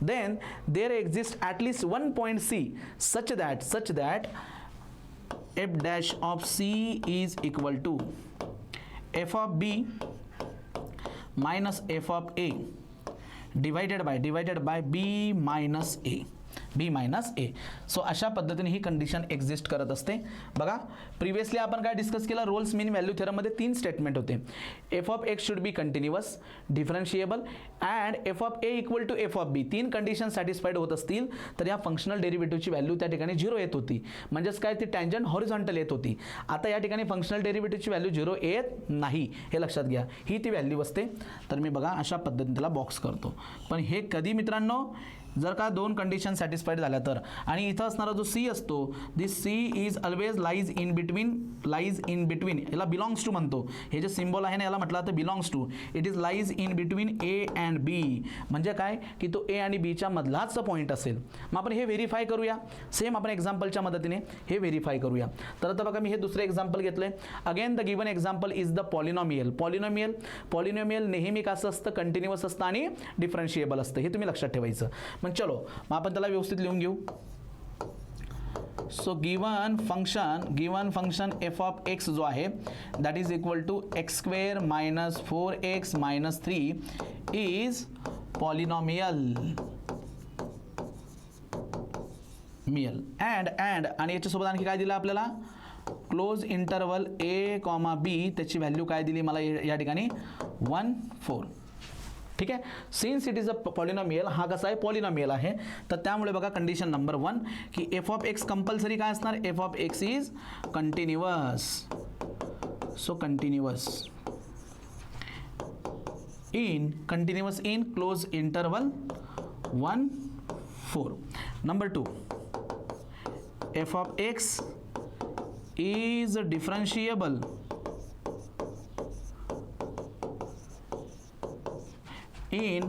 then there exist at least 1 point C such that f dash of C is equal to f of B minus f of A divided by B minus A. सो अशा पद्धतीने ही condition exist करत असते. बघा, previously आपण काय डिस्कस केलं, Rolle's mean value थेरममध्ये 3 स्टेटमेंट होते. f of x should be continuous, differentiable and f of a equal to f of b. 3 condition satisfied होत असतील तर या फंक्शनल डेरिव्हेटिव्हची व्हॅल्यू त्या ठिकाणी 0 येत होती, म्हणजेच काय, ती टँजंट हॉरिझॉन्टल येत होती. आता या ठिकाणी फंक्शनल डेरिव्हेटिव्हची व्हॅल्यू 0 येत नाही, हे लक्षात घ्या. ही ती व्हॅल्यू असते. तर मी बघा अशा पद्धतीने त्याला बॉक्स करतो. पण हे कधी मित्रांनो, जर का 2 कंडिशन सॅटिस्फाईड झाल्या तर. आणि इथं असणारा जो C असतो, this C is always lies in between. याला बिलॉंग्स टू म्हणतो. हे जे सिम्बॉल आहे ना, याला म्हटलं तर belongs to. It is lies in between A and B. म्हणजे काय की तो A आणि B च्या मधलाच पॉईंट असेल. मग आपण हे व्हेरीफाय करूया. सेम आपण एक्झाम्पलच्या मदतीने हे व्हेरीफाय करूया. तर आता बघा, मी हे दुसरे एक्झाम्पल घेतलंय. Again the given example is the polynomial नेहमी कसं असतं, कंटिन्युअस असतं आणि डिफरन्शिएबल असतं. हे तुम्ही लक्षात ठेवायचं. मग चलो, मग आपण त्याला व्यवस्थित लिहून घेऊ. So given function f of x जो आहे that is equal to x square minus 4x minus 3 is polynomial and आणि याच्यासोबत आणखी काय दिलं आपल्याला close interval a comma b त्याची व्हॅल्यू काय दिली मला या ठिकाणी 1 4. ठीक आहे. Since it is a polynomial, हा कसा आहे पॉलिनॉमियल आहे, तर त्यामुळे बघा कंडिशन नंबर 1 की एफ ऑफ एक्स कंपल्सरी काय असणार F of x is continuous. So continuous in close interval 1 4. Number 2 F of x is differentiable in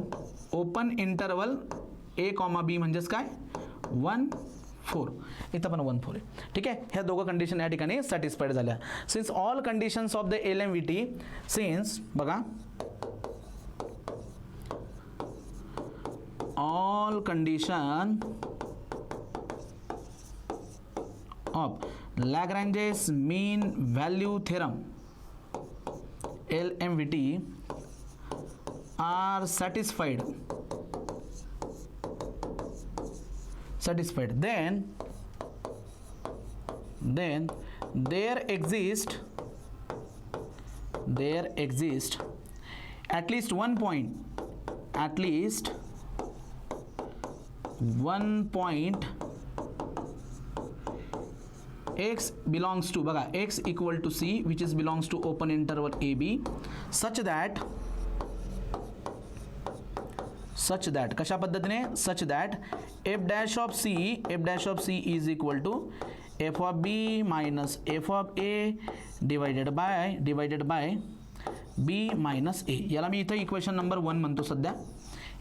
open interval a, b म्हणजेच काय 1 4. इथं पण 1 4 आहे. ठीक आहे. ह्या दोघं कंडिशन या ठिकाणी सॅटिस्फाईड झाल्या. Since all conditions of the LMVT since बघा all condition of Lagrange's mean value theorem LMVT are satisfied then there exist at least one point x belongs to बघा x equal to c which is belongs to open interval AB such that कशा पद्धतीने such that f dash of c is equal to f of b minus f of a divided by b minus a. याला मी इथं equation number 1 म्हणतो सध्या,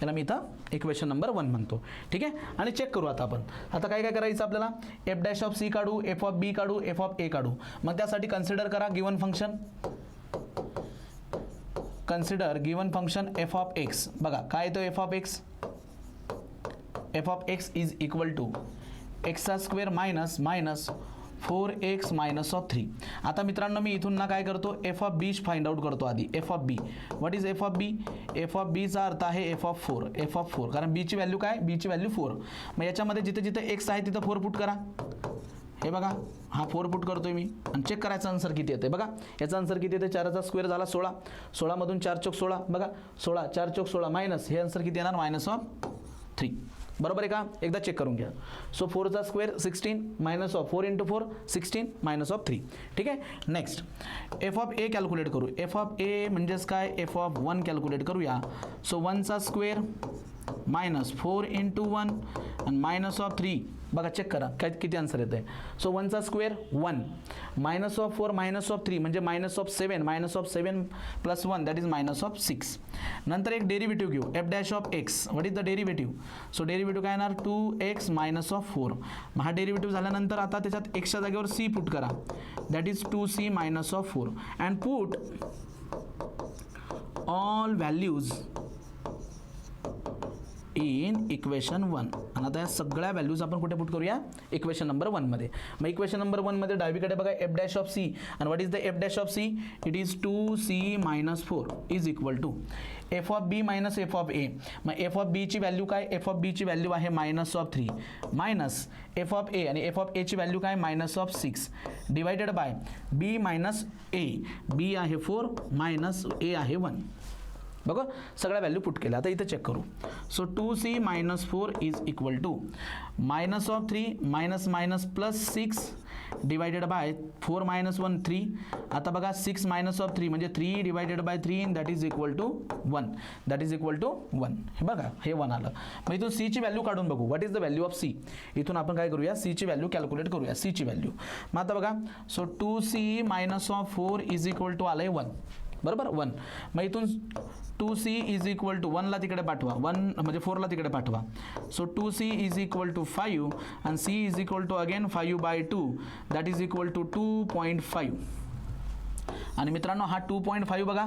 याला मी इथं equation number 1 म्हणतो. ठीक आहे. आणि चेक करू आता आपण आता काय करायचं आपल्याला एफ डॅश ऑफ सी काढू, एफ ऑफ बी काढू, एफ ऑफ ए काढू. मग त्यासाठी कन्सिडर करा given function f of x. बघा काय येतो f of x is equal to एक्सचा square minus 4x minus of 3. आता मित्रांनो मी इथून ना काय करतो f of b find out करतो आधी. F of b what is f of b? F of बीचा अर्थ आहे एफ ऑफ 4 कारण बीची व्हॅल्यू काय बीची व्हॅल्यू 4. मग याच्यामध्ये जिथे जिथे एक्स आहे तिथं 4 पुट करा. हे बघा हा 4 पुट करतोय मी आणि चेक करायचं आन्सर किती येते. बघा याचा आन्सर किती येते 4चा स्क्वेअर झाला 16, 16 मधून 4 चौक 16 बघा 16 4 चौक 16 मायनस हे आन्सर किती येणार मायनस ऑफ 3. बरोबर आहे का? एकदा चेक करून घ्या. सो 4चा square 16 minus of 4 into 4 16 minus of 3. ठीक आहे. Next f of a calculate करू. एफ ऑफ ए म्हणजेच काय एफ ऑफ 1 कॅल्क्युलेट करूया. सो 1चा स्क्वेअर मायनस 4 इंटू 1 आणि मायनस ऑफ 3 बघा चेक करा काय किती आन्सर येत आहे. सो 1चा square 1 minus of 4 minus of 3 म्हणजे minus of 7 plus 1 that is minus of 6. नंतर एक डेरिव्हेटिव्ह घेऊ f dash of x. What is the derivative? So derivative काय येणार 2x मायनस ऑफ 4. मग हा डेरिव्हेटिव्ह झाल्यानंतर आता त्याच्यात एक्सच्या जागेवर c पुट करा that is 2c minus of 4 and put all values in equation 1. आणि आता या सगळ्या व्हॅल्यूज आपण कुठे पुट करूया इक्वेशन नंबर 1 मध्ये. मग इक्वेशन नंबर 1 मध्ये डावीकडे बघा एफ डॅश ऑफ सी आणि what is the f dash of c? It is 2c minus 4 is equal to F of b minus f of a. मग एफ ऑफ बीची value काय? F of बीची value आहे minus of 3 minus f of a आणि f of एची value काय minus of 6 divided by b minus a. B आहे 4 minus ए आहे 1. बघा सगळ्या व्हॅल्यू पुट केल्या. आता इथे चेक करू. So 2c minus 4 is equal to minus of 3 minus minus plus 6 divided by 4 minus 1 3. आता बघा 6 मायनस ऑफ 3 म्हणजे 3 divided by 3 that is equal to 1. हे बघा हे 1 आलं. मग इथून c ची व्हॅल्यू काढून बघू. What is the value of c? इथून आपण काय करूया c ची व्हॅल्यू कॅल्क्युलेट करूया. c ची व्हॅल्यू मग आता बघा so 2c minus of 4 is equal to आलंय 1 बरोबर 1. मग इथून 2c इज इक्वल टू 1ला तिकडे पाठवा 1 म्हणजे 4ला तिकडे पाठवा. So 2c is equal to 5 आणि c is equal to again 5 by 2 that is equal to 2.5. आणि मित्रांनो हा 2.5 बघा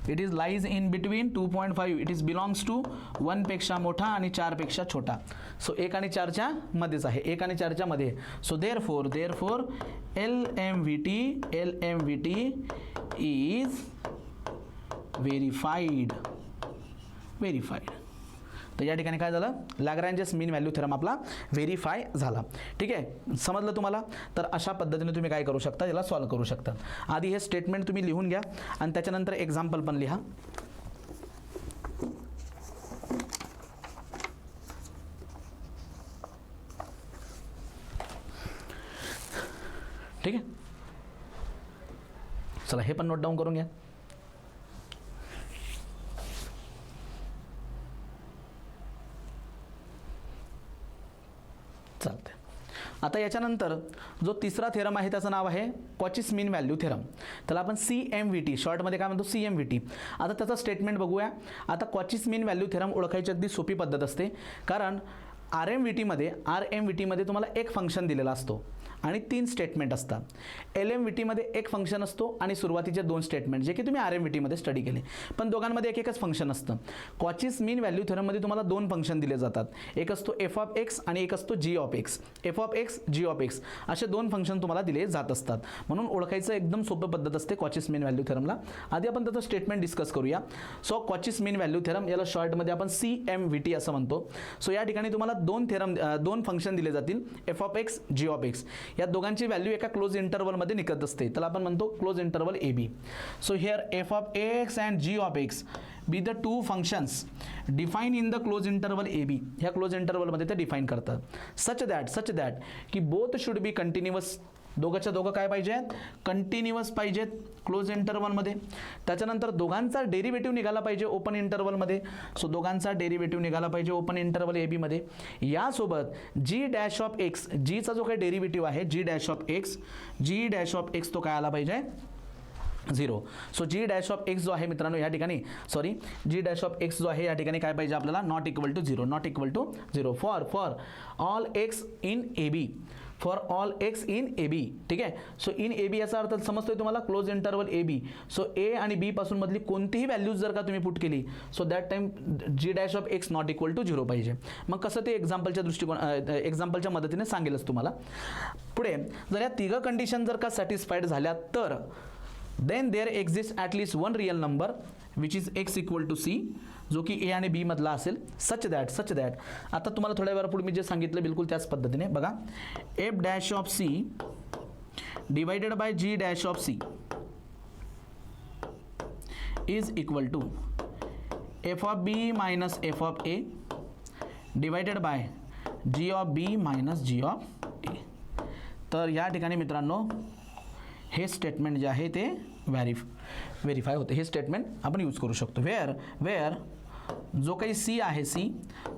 it is lies in between 2.5, it is belongs to 1 पेक्षा मोठा आणि 4 पेक्षा छोटा. सो 1 आणि 4च्या मध्येच आहे, 1 आणि 4च्या मध्ये. So therefore LMVT is verified. तर या ठिकाणी काय झालं, लॅग्रेंजेस मीन व्हॅल्यू थेरम आपला व्हेरीफाय झाला. ठीक आहे, समजलं तुम्हाला. तर अशा पद्धतीने तुम्ही काय करू शकता, याला सॉल्व्ह करू शकता. आधी हे स्टेटमेंट तुम्ही लिहून घ्या आणि त्याच्यानंतर एक्झाम्पल पण लिहा. ठीक आहे, चला हे पण नोट डाऊन करून घ्या. चालते. आता याच्यानंतर जो तिसरा थेरम आहे त्याचं नाव आहे कॉचीस मीन व्हॅल्यू थेरम. त्याला आपण CMVT शॉर्टमध्ये काय म्हणतो, CMVT. आता त्याचं स्टेटमेंट बघूया. आता कॉचीस मीन व्हॅल्यू थेरम ओळखायची अगदी सोपी पद्धत असते, कारण RMVT मध्ये तुम्हाला एक फंक्शन दिलेला असतो आणि 3 स्टेटमेंट असतात. LMVT मध्ये एक फंक्शन असतो आणि सुरुवातीचे 2 स्टेटमेंट, जे की तुम्ही RMVT मध्ये स्टडी केले, पण दोघांमध्ये एकच फंक्शन असतं. कॉचीस मीन व्हॅल्यू थेरममध्ये तुम्हाला 2 फंक्शन दिले जातात, एक असतो f(x) आणि एक असतो g(x). f(x), g(x) असे 2 फंक्शन तुम्हाला दिले जात असतात. म्हणून ओळखायचं एकदम सोपं पद्धत असते कॉचीस मीन व्हॅल्यू थेरमला. आधी आपण त्याचं स्टेटमेंट डिस्कस करूया. सो कॉचीस मीन व्हॅल्यू थेरम, याला शॉर्टमध्ये आपण CMVT असं म्हणतो. सो या ठिकाणी तुम्हाला 2 फंक्शन दिले जातील, f(x), g(x). या दोघांची व्हॅल्यू एका क्लोज इंटरवलमध्ये निघत असते, त्याला आपण म्हणतो close interval AB. So here f(x) and g(x) be the 2 functions define in the close interval AB. ह्या क्लोज इंटरवलमध्ये ते डिफाईन करतात. सच दॅट की बोथ शुड बी कंटिन्युअस. दोघंच्या दोघं काय पाहिजेत, कंटिन्युअस पाहिजेत क्लोज इंटरवलमध्ये. त्याच्यानंतर दोघांचा डेरिव्हेटिव्ह निघाला पाहिजे ओपन इंटरवलमध्ये. सो दोघांचा डेरिव्हेटिव्ह निघाला पाहिजे ओपन इंटरवल AB मध्ये. यासोबत g'(x), जीचा जो काही डेरिव्हेटिव्ह आहे g'(x) तो काय आला पाहिजे, 0. सो g'(x) जो आहे मित्रांनो या ठिकाणी, g'(x) जो आहे या ठिकाणी काय पाहिजे आपल्याला, not equal to 0 for all x in AB. ठीक आहे. सो इन AB याचा अर्थ समजतोय तुम्हाला, close interval AB. So A आणि B पासून मधली कोणतीही व्हॅल्यूज जर का तुम्ही पुट केली, so that time g'(x) not equal to 0 पाहिजे. मग कसं ते एक्झाम्पलच्या मदतीने सांगेलच तुम्हाला. पुढे जर या 3 कंडिशन जर का सॅटिस्फाईड झाल्या तर then there exist at least 1 real number which is x equal to C, जो की A आणि B मधला असेल. सच दॅट आता तुम्हाला थोड्या वेळापूर्वी मी जे सांगितलं बिलकुल त्याच पद्धतीने बघा. f' divided by g' is equal to f(b) minus f(a) divided by g(b) minus g(a). तर या ठिकाणी मित्रांनो हे स्टेटमेंट जे आहे ते व्हेरीफाय होते. हे स्टेटमेंट आपण यूज करू शकतो. वेअर जो काही C आहे C,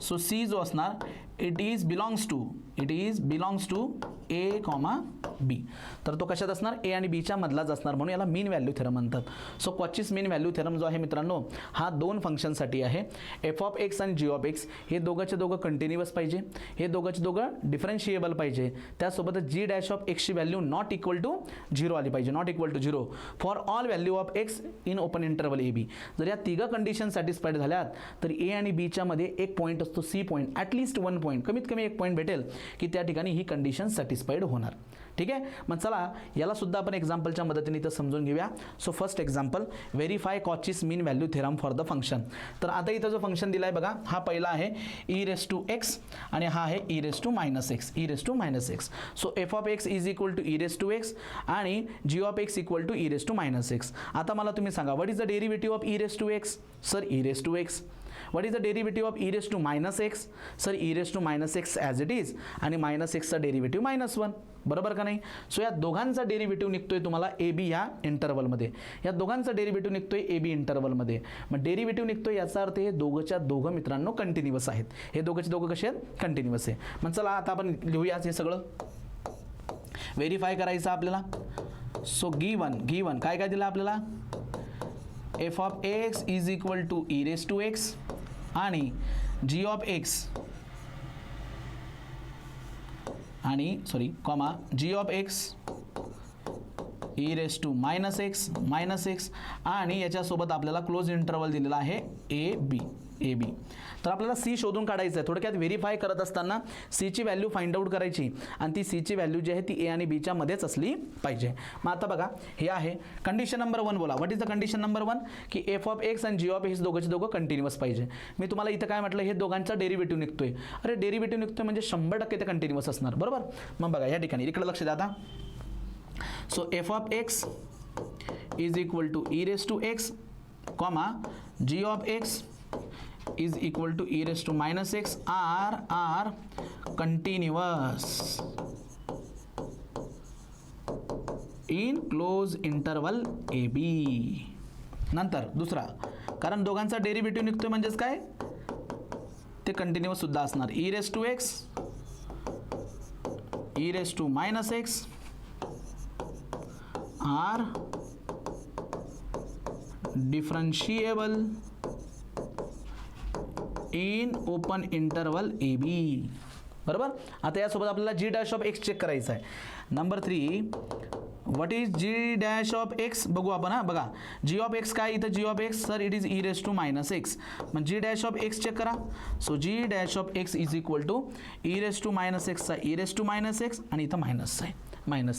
सो C जो असणार it is belongs to A, B. तर तो कशात असणार, A आणि B च्या मधलाच असणार, म्हणून याला मीन व्हॅल्यू थेरम म्हणतात. सो कॉचीस मीन व्हॅल्यू थेरम जो आहे मित्रांनो हा 2 फंक्शनसाठी आहे. f(x) आणि g(x) हे दोघंचे दोघं कंटिन्युअस पाहिजे, हे दोघंचे दोघं डिफरन्शिएबल पाहिजे. त्यासोबतच g'(x) ची व्हॅल्यू नॉट इक्वल टू 0 आली पाहिजे, not equal to 0 for all value of x in open interval AB. जर या 3 कंडिशन सॅटिस्फाईड झाल्यात तर A आणि B च्या मध्ये एक पॉईंट असतो, C पॉईंट, ॲटलिस्ट 1 पॉईंट, कमीत कमी 1 पॉईंट भेटेल की त्या ठिकाणी ही कंडिशन सॅटिस्फाईड होणार. ठीक आहे. मग चला याला सुद्धा आपण एक्झाम्पलच्या मदतीने इथं समजून घेऊया. So first example, verify Cauchy's mean value theorem for the function. तर आता इथं जो फंक्शन दिला आहे बघा, हा पहिला आहे e⁻x आणि हा आहे e⁻x. So f(x) is equal to e⁻x आणि g(x) इक्वल टू e⁻x. आता मला तुम्ही सांगा, what is the derivative of e⁻x? Sir e⁻x. What is the derivative of e⁻x? Sir e⁻x as it is आणि -x चा derivative -1, बरोबर का नाही. सो या दोघांचा डेरिव्हेटिव्ह निघतोय तुम्हाला AB या इंटरवलमध्ये, या दोघांचा डेरिव्हेटिव्ह निघतोय AB इंटरवलमध्ये. मग डेरिव्हेटिव्ह निघतोय याचा अर्थ हे दोघंच्या दोघं मित्रांनो कंटिन्युअस आहेत. हे दोघंचे दोघं कसे आहेत, कंटिन्युअस आहे. मग चला आता आपण लिहूयाच हे सगळं, व्हेरीफाय करायचं आपल्याला. सो गिवन काय दिलं आपल्याला, f(x) is equal to e⁻x आणि g(x) e raise to minus x आणि याच्यासोबत आपल्याला क्लोज इंटरवल दिलेला आहे ए बी. तर आपल्याला सी शोधून काढायचं आहे. थोडक्यात व्हेरीफाय करत असताना सीची व्हॅल्यू फाइंड आउट करायची आणि ती सीची व्हॅल्यू जी आहे ती ए आणि बीच्या मध्येच असली पाहिजे. मग आता बघा हे आहे कंडिशन नंबर 1. बोला what is the condition number 1 की एफ ऑफ एक्स आणि जी ऑफ एक्स दोघं कंटिन्युअस पाहिजे. मी तुम्हाला इथं काय म्हटलं, हे दोघांचा डेरिव्हेटिव्ह निघतोय. अरे डेरिव्हेटिव्ह निघतोय म्हणजे 100% ते कंटिन्युअस असणार, बरोबर. मग बघा या ठिकाणी इकडे लक्ष द्या आता. So f of x is equal to e raise to x comma g of x is equal to e raised to minus x are continuous in close interval a b. नंतर दुसरा, कारण दोघांचा डेरिव्हेटिव्ह निघतोय म्हणजेच काय, ते continuous सुद्धा असणार. e raised to x e raised to minus x are differentiable in open interval a b, बरोबर. आता यासोबत आपल्याला g dash of x check करायचं आहे. Number 3 what is g dash of x बघू आपण. हा बघा जी ऑफ एक्स काय, इथं g of x sir it is e raise to minus x. मग g dash of x check करा. So g dash of x is equal to e raise to minus एक्सचा e raise to minus x आणि इथं minus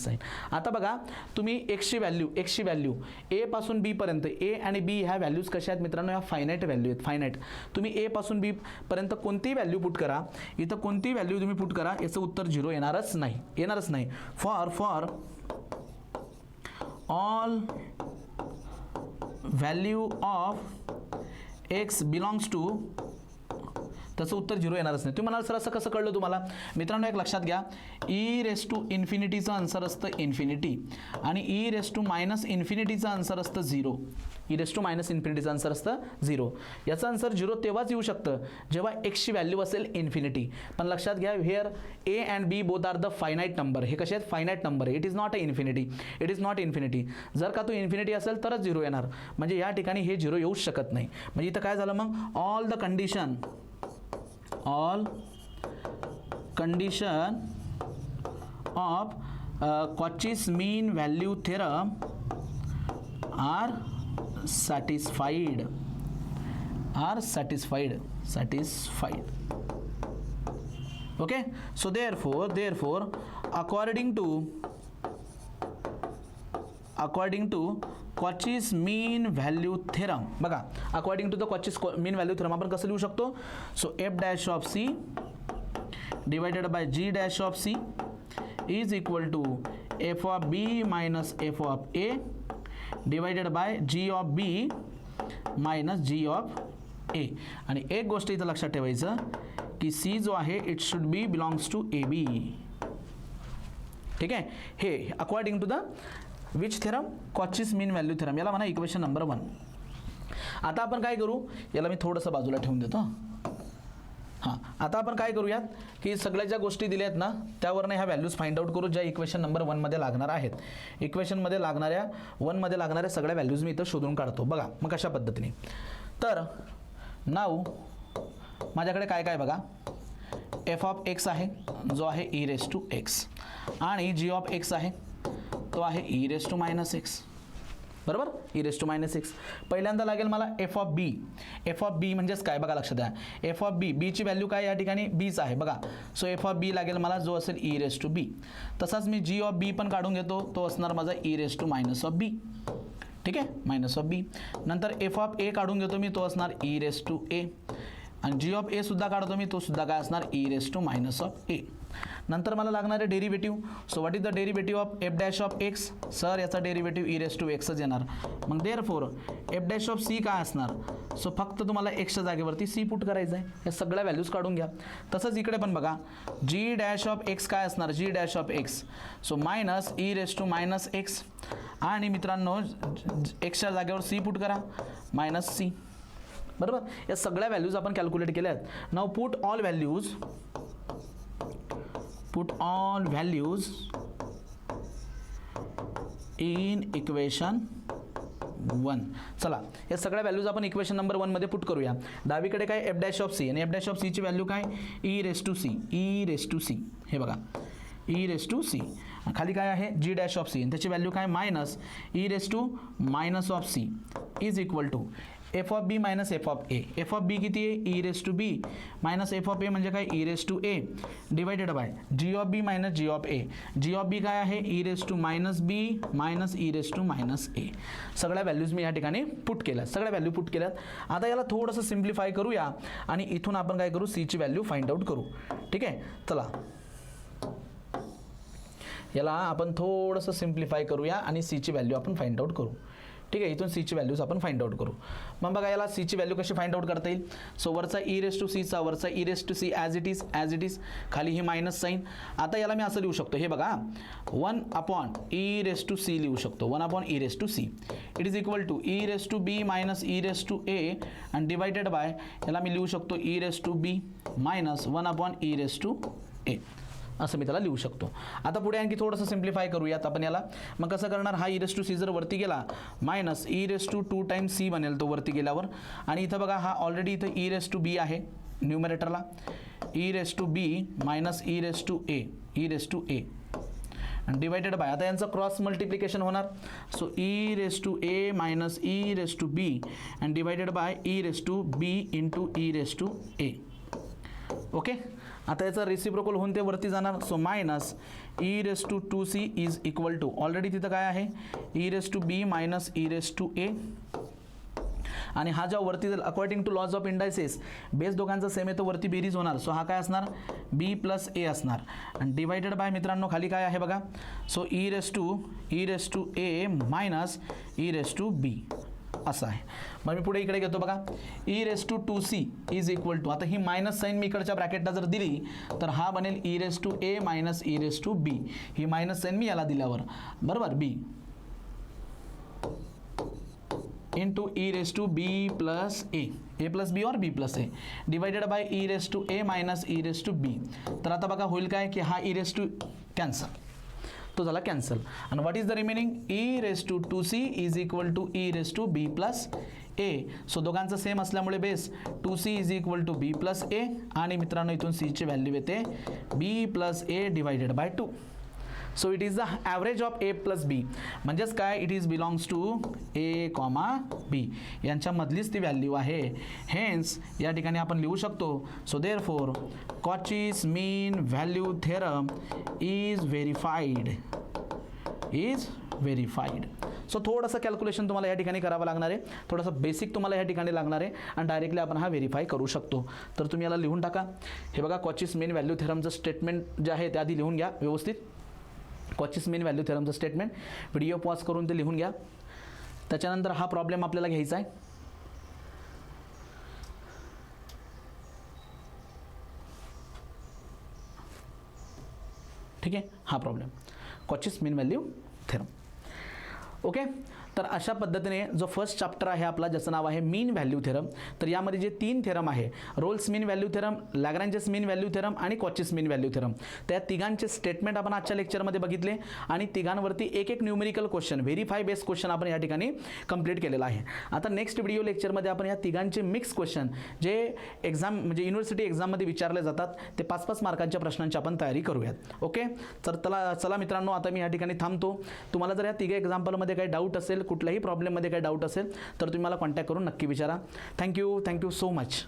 sine. आता बघा तुम्ही एक्सची value A पासून बी पर्यंत, ए आणि बी ह्या व्हॅल्यूज कशा आहेत मित्रांनो, ह्या फायनाईट व्हॅल्यू आहेत. फायनाईट. तुम्ही ए पासून बी पर्यंत कोणतीही व्हॅल्यू पुट करा, इथं कोणतीही व्हॅल्यू तुम्ही पुट करा, याचं उत्तर 0 येणारच नाही. For all value of x belongs to, त्याचं उत्तर 0 येणारच नाही. तुम्ही म्हणाल सर असं कसं कळलं तुम्हाला. मित्रांनो एक लक्षात घ्या, ई रेस टू इन्फिनिटीचं आन्सर असतं इन्फिनिटी आणि ई रेस टू मायनस इन्फिनिटीचं आन्सर असतं 0. ई रेस टू मायनस इन्फिनिटीचं आन्सर असतं 0. याचं आन्सर 0 तेव्हाच येऊ शकतं जेव्हा एक्सची व्हॅल्यू असेल इन्फिनिटी. पण लक्षात घ्या here a and b both are the finite number. हे कसे आहेत, फायनाईट नंबर आहे. It is not infinity. जर का तो इन्फिनिटी असेल तरच 0 येणार, म्हणजे या ठिकाणी हे 0 येऊच शकत नाही. म्हणजे इथं काय झालं मग, all condition of Cauchy's mean value theorem are satisfied. Okay, so therefore according to Cauchy's mean value theorem, बघा according to the Cauchy's mean value theorem आपण कसं लिहू शकतो. So f dash of c divided by g dash of c is equal to f of b minus f of a divided by g of b minus g of a. आणि एक गोष्ट इथं लक्षात ठेवायचं की c जो आहे it should be belongs to A b. ठीक आहे, हे according to the which theorem, Cauchy's mean value theorem, याला म्हणा इक्वेशन नंबर 1. आता आपण काय करू, याला मी थोडंसं बाजूला ठेवून देतो. हां, आता आपण काय करूयात की सगळ्या ज्या गोष्टी दिल्या आहेत ना त्यावरनं ह्या व्हॅल्यूज फाइंड आउट करू ज्या इक्वेशन नंबर 1 मध्ये लागणार आहेत. इक्वेशनमध्ये लागणाऱ्या 1 मध्ये लागणाऱ्या सगळ्या व्हॅल्यूज मी इथं शोधून काढतो. बघा मग कशा पद्धतीने. तर नाव माझ्याकडे काय बघा, एफ ऑफ एक्स आहे जो आहे ई रेस टू एक्स आणि जी ऑफ एक्स आहे तो आहे e raise to minus x, बरोबर. E raise to minus x. पहिल्यांदा लागेल मला f of b. F of b म्हणजेच काय बघा लक्षात द्या. एफ ऑफ बी, बीची व्हॅल्यू काय या ठिकाणी बीच आहे बघा. सो एफ ऑफ बी लागेल मला जो असेल ई रेस टू बी. तसाच मी जी ऑफ बी पण काढून घेतो, तो असणार माझा e raise to minus of b. ठीक आहे, मायनस ऑफ बी. नंतर एफ ऑफ ए काढून घेतो मी, तो असणार ई रेस टू ए आणि जी ऑफ ए सुद्धा काढतो मी, तो सुद्धा काय असणार e raise to minus of a. नंतर मला लागणार आहे derivative. So what is the derivative of f dash of x, sir याचा डेरिव्हेटिव्ह ई रेस टू एक्सच येणार. मग therefore f dash of c काय असणार. सो फक्त तुम्हाला एक्सच्या जागेवरती सी पुट करायचं आहे. या सगळ्या व्हॅल्यूज काढून घ्या. तसंच इकडे पण बघा जी डॅश ऑफ एक्स काय असणार, g dash of x so minus e raise to minus x आणि मित्रांनो एक्सच्या जागेवर सी पुट करा मायनस सी, बरोबर. या सगळ्या व्हॅल्यूज आपण कॅल्क्युलेट केल्या आहेत. Now put all values in equation 1. चला या सगळ्या व्हॅल्यूज आपण इक्वेशन नंबर 1 मध्ये पुट करूया. डावीकडे काय एफ डॅश ऑफ सी आणि एफ डॅश ऑफ सीची व्हॅल्यू काय ई रेस टू सी. हे बघा ई रेस टू सी, खाली काय आहे जी डॅश ऑफ सी, त्याची व्हॅल्यू काय minus e raise to minus of C is equal to F of b minus f of a. F of b किती आहे e raise to b minus f of a म्हणजे काय e raise to A divided by g of b minus g of a. G of b काय आहे e raise to minus b minus e raise to minus a. सगळ्या values मी या ठिकाणी put केल्या, सगळ्या value put केल्यात. आता याला थोडंसं सिम्प्लिफाय करूया आणि इथून आपण काय करू सीची व्हॅल्यू फाइंड आउट करू. ठीक आहे, चला याला आपण थोडंसं सिम्प्लिफाय करूया आणि सीची व्हॅल्यू आपण फाइंड आउट करू. ठीक आहे, इथून सीची व्हॅल्यूज आपण फाइंड आउट करू. मग बघा याला सीची व्हॅल्यू कशी फाइंड आउट करता येईल. सो वरचा ई रेस टू सीचा वरचा e raise to c as it is खाली ही मायनस साईन. आता याला मी असं लिहू शकतो, हे बघा 1 upon e raise to c लिहू शकतो, 1 upon e raise to c it is equal to e raise to b minus e raise to a आणि डिवायडेड बाय याला मी लिहू शकतो e raise to b minus 1 upon e raise to a असं मी त्याला लिहू शकतो. आता पुढे आणखी थोडंसं सिम्प्लिफाय करूयात आपण याला. मग कसं करणार, हा ई रेस टू सी जर वरती गेला minus e raise to 2 times c बनेल तो वरती गेल्यावर. आणि इथं बघा हा ऑलरेडी इथं ई रेस टू बी आहे न्यूमरेटरला, e raise to b minus e raise to a, e raise to a आणि डिवायडेड बाय आता यांचं क्रॉस मल्टिप्लिकेशन होणार. So e raise to a minus e raise to b and divided by e raise to b into e raise to a. Okay, आता याचा reciprocal होऊन ते वरती जाणार. So minus e raise to 2c is equal to already तिथं काय आहे e raise to b minus e raise to a आणि हा जेव्हा वरती जाईल according to laws of indices base दोघांचा सेम आहे तो वरती बेरीज होणार. सो हा काय असणार बी प्लस ए असणार आणि डिवायडेड बाय मित्रांनो खाली काय आहे बघा. So e raise to a minus e raise to b असं आहे. मग मी पुढे इकडे घेतो बघा e raise to 2c is equal to आता ही मायनस साईन मी इकडच्या ब्रॅकेटला जर दिली तर हा बनेल e raise to a minus e raise to b. ही मायनस साईन मी याला दिल्यावर बरोबर b into e raise to b plus a plus b और b plus a divided by e raise to a minus e raise to b. तर आता बघा होईल काय की हा ई रेस टू कॅन्सल, तो झाला कॅन्सल आणि what is the remaining e raise to 2c is equal to e raise to b plus a. So दोघांचं सेम असल्यामुळे base 2c is equal to b plus a आणि मित्रांनो इथून c ची value येते b plus a divided by 2. So it is the average of a plus b म्हणजेच काय it is belongs to a comma b यांच्यामधलीच ती value आहे. हेन्स या ठिकाणी आपण लिहू शकतो so therefore Cauchy's mean value theorem is verified. So थोडंसं कॅल्क्युलेशन तुम्हाला या ठिकाणी करावं लागणार आहे, थोडंसं बेसिक तुम्हाला या ठिकाणी लागणार आहे आणि डायरेक्टली आपण हा व्हेरीफाय करू शकतो. तर तुम्ही याला लिहून टाका. हे बघा कॉचीस मीन व्हॅल्यू थेरमचं स्टेटमेंट जे आहे ते आधी लिहून घ्या व्यवस्थित. कॉचीस मीन व्हॅल्यू थेरमचं स्टेटमेंट व्हिडिओ पॉज करून ते लिहून घ्या. त्याच्यानंतर हा प्रॉब्लेम आपल्याला घ्यायचा आहे. ठीक आहे, हा problem कॉचीस mean value theorem. Okay, तर अशा पद्धतीने जो फर्स्ट चॅप्टर आहे आपला ज्याचं नाव आहे मीन व्हॅल्यू थेरम. तर यामध्ये जे 3 थेरम आहे Rolls mean value theorem, लॅग्रेंजेस mean value theorem आणि कॉचीस मीन व्हॅल्यू थेरम त्या तिघांचे स्टेटमेंट आपण आजच्या लेक्चरमध्ये बघितले आणि तिघांवरती एक एक numerical question verify based question आपण या ठिकाणी कंप्लीट केलेला आहे. आता नेक्स्ट व्हिडिओ लेक्चरमध्ये आपण या तिघांचे मिक्स क्वेश्चन जे एक्झाम म्हणजे युनिव्हर्सिटी एक्झाममध्ये विचारले जातात ते 5-5 मार्कांच्या प्रश्नांची आपण तयारी करूयात. ओके, तर चला मित्रांनो आता मी या ठिकाणी थांबतो. तुम्हाला जर या तिघे एक्झाम्पलमध्ये काही डाऊट असेल, कुठल्याही प्रॉब्लेममध्ये काही डाऊट असेल तर तुम्ही मला कॉन्टॅक्ट करून नक्की विचारा. Thank you so much.